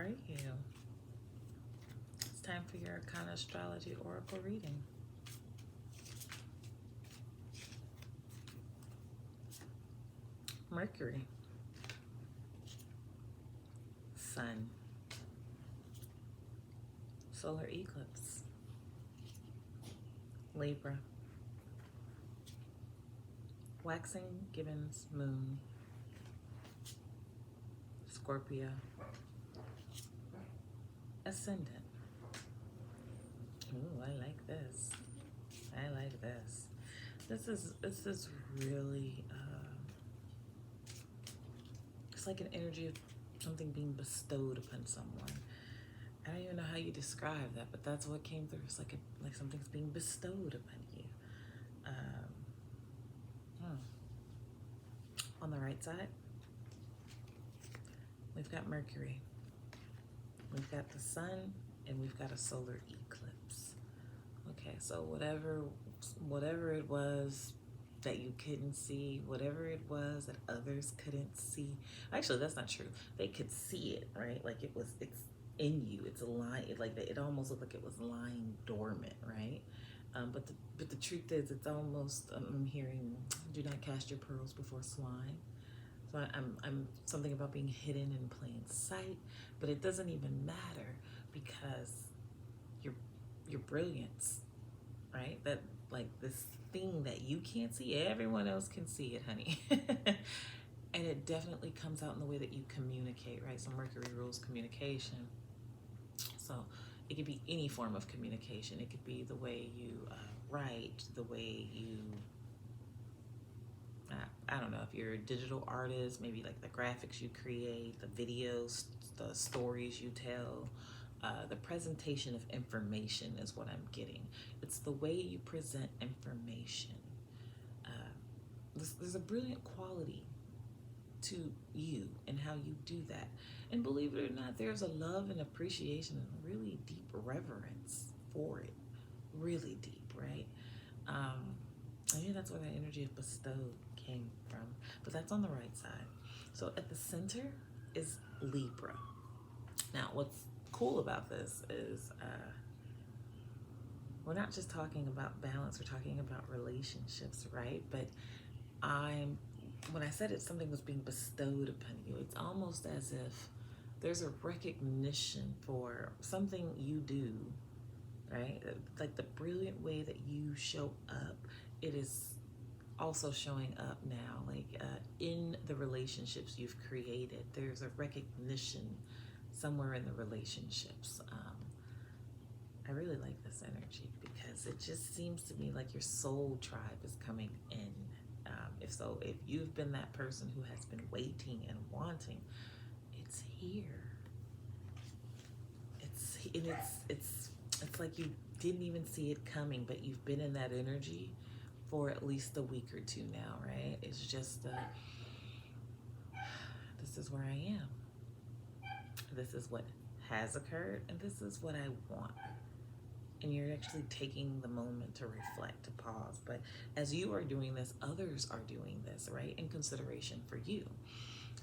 are you? It's time for your Arcana Astrology Oracle reading. Mercury, Sun, solar eclipse, Libra, waxing gibbons moon, Scorpio, ascendant. Ooh, I like this. I like this. This is really it's like an energy of something being bestowed upon someone. I don't even know how you describe that, but that's what came through. It's like something's being bestowed upon you. On the right side, we've got Mercury, we've got the sun, and we've got a solar eclipse. Okay, so whatever it was that you couldn't see, whatever it was that others couldn't see. Actually, that's not true. They could see it, right? Like it's in you. It's it almost looked like it was lying dormant, right? But the truth is, it's almost, I'm hearing, do not cast your pearls before swine. So I'm something about being hidden in plain sight, but it doesn't even matter because your brilliance, right? That like this thing that you can't see, everyone else can see it, honey. And it definitely comes out in the way that you communicate, right? So Mercury rules communication. So it could be any form of communication. It could be the way you write, the way you, I don't know, if you're a digital artist, maybe like the graphics you create, the videos, the stories you tell, the presentation of information is what I'm getting. It's the way you present information. There's a brilliant quality to you and how you do that. And believe it or not, there's a love and appreciation and really deep reverence for it. Really deep, right? I think that's where that energy of bestowed came from. But that's on the right side. So at the center is Libra. Now, what's cool about this is we're not just talking about balance, we're talking about relationships, right? But when I said something was being bestowed upon you, it's almost as if there's a recognition for something you do, right? Like the brilliant way that you show up, it is also showing up now, like in the relationships you've created. There's a recognition somewhere in the relationships. I really like this energy because it just seems to me like your soul tribe is coming in. If you've been that person who has been waiting and wanting, it's here. It's like you didn't even see it coming, but you've been in that energy for at least a week or two now, right? It's just this is where I am. This is what has occurred, and this is what I want. And you're actually taking the moment to reflect, to pause. But as you are doing this, others are doing this, right? In consideration for you.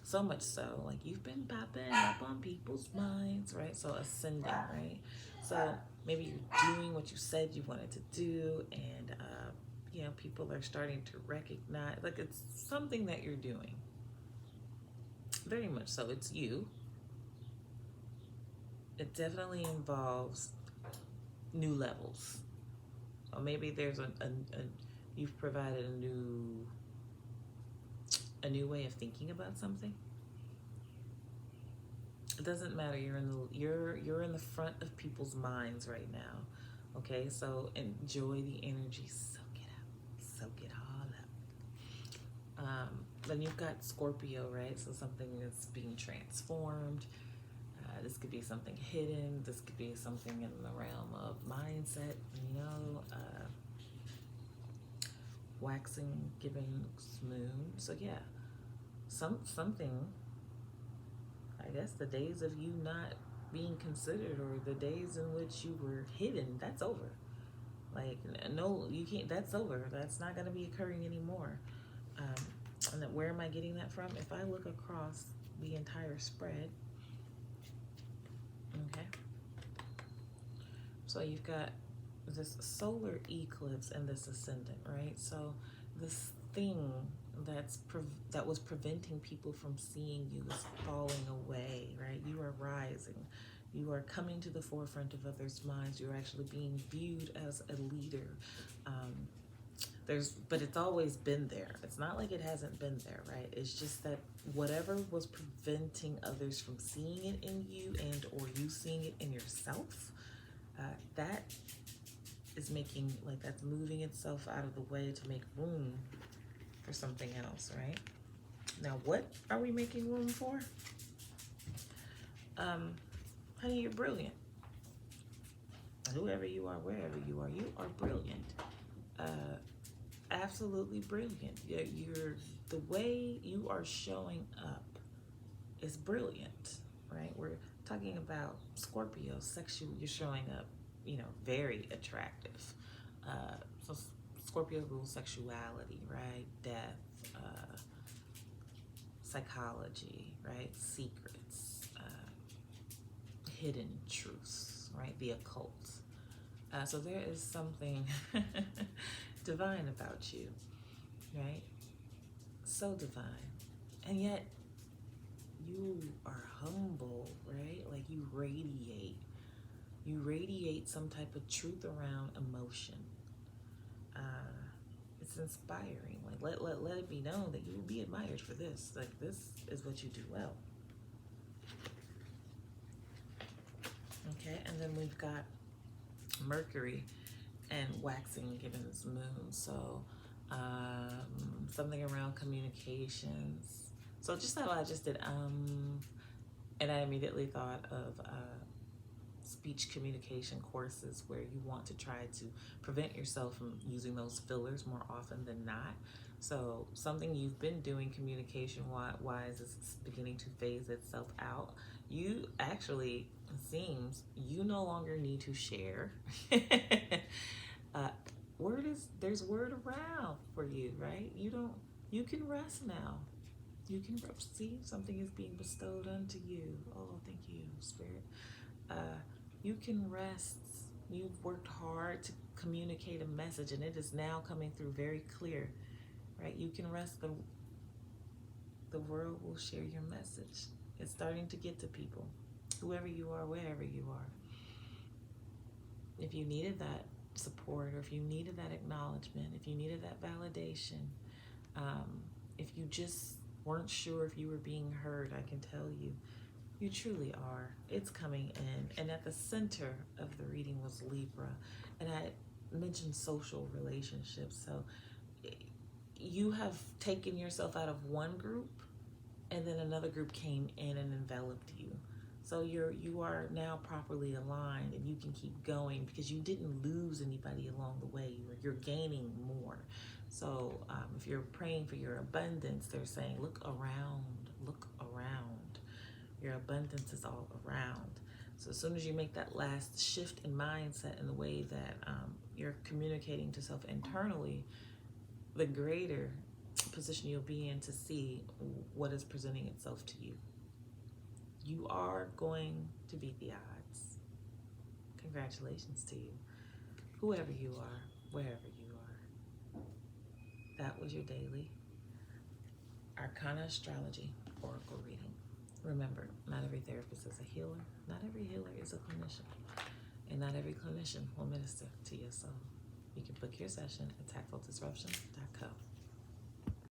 So much so, like you've been popping up on people's minds, right? So ascending, right? So maybe you're doing what you said you wanted to do, and people are starting to recognize, like it's something that you're doing. Very much so. It's you. It definitely involves new levels. Or maybe there's you've provided a new way of thinking about something. It doesn't matter. You're in the front of people's minds right now. Okay, so enjoy the energy, soak it up, soak it all up. Then you've got Scorpio, right? So something is being transformed. This could be something hidden. This could be something in the realm of mindset, waxing, gibbons moon. So yeah, something, I guess the days of you not being considered or the days in which you were hidden, that's over. Like, no, you can't, that's over. That's not going to be occurring anymore. And then where am I getting that from? If I look across the entire spread, Okay. So you've got this solar eclipse and this ascendant, right? So this thing that was preventing people from seeing you is falling away, right? You are rising. You are coming to the forefront of others' minds. You're actually being viewed as a leader. But it's always been there. It's not like it hasn't been there, right? It's just that whatever was preventing others from seeing it in you and or you seeing it in yourself, that is that's moving itself out of the way to make room for something else, right? Now, what are we making room for? Honey, you're brilliant. Whoever you are, wherever you are brilliant. Absolutely brilliant. You're the way you are showing up is brilliant, right? We're talking about Scorpio, sexual. You're showing up, very attractive. So Scorpio rules sexuality, right? Death, psychology, right? Secrets, hidden truths, right? The occult. So there is something divine about you, right? So divine. And yet you are humble, right? Like you radiate some type of truth around emotion. It's inspiring. Like let it be known that you will be admired for this. Like this is what you do well. Okay, and then we've got Mercury and waxing given its moon. So something around communications. So just how I just did and I immediately thought of speech communication courses where you want to try to prevent yourself from using those fillers more often than not. So something you've been doing communication wise is beginning to phase itself out. You actually, it seems, you no longer need to share. There's word around for you, right? You can rest now. You can see something is being bestowed unto you. Oh, thank you, Spirit. You can rest. You've worked hard to communicate a message, and it is now coming through very clear, right? You can rest. The world will share your message. It's starting to get to people, whoever you are, wherever you are. If you needed that support, or if you needed that acknowledgement, if you needed that validation, if you just weren't sure if you were being heard, I can tell you, you truly are. It's coming in. And at the center of the reading was Libra. And I mentioned social relationships. So you have taken yourself out of one group, and then another group came in and enveloped you. So you are now properly aligned, and you can keep going because you didn't lose anybody along the way. You're gaining more. So if you're praying for your abundance, they're saying, look around. Your abundance is all around. So as soon as you make that last shift in mindset in the way that you're communicating to self internally, the greater position you'll be in to see what is presenting itself to you. You are going to beat the odds. Congratulations to you. Whoever you are, wherever you are. That was your daily Arcana Astrology Oracle reading. Remember, not every therapist is a healer. Not every healer is a clinician. And not every clinician will minister to your soul. You can book your session at tactfuldisruption.co.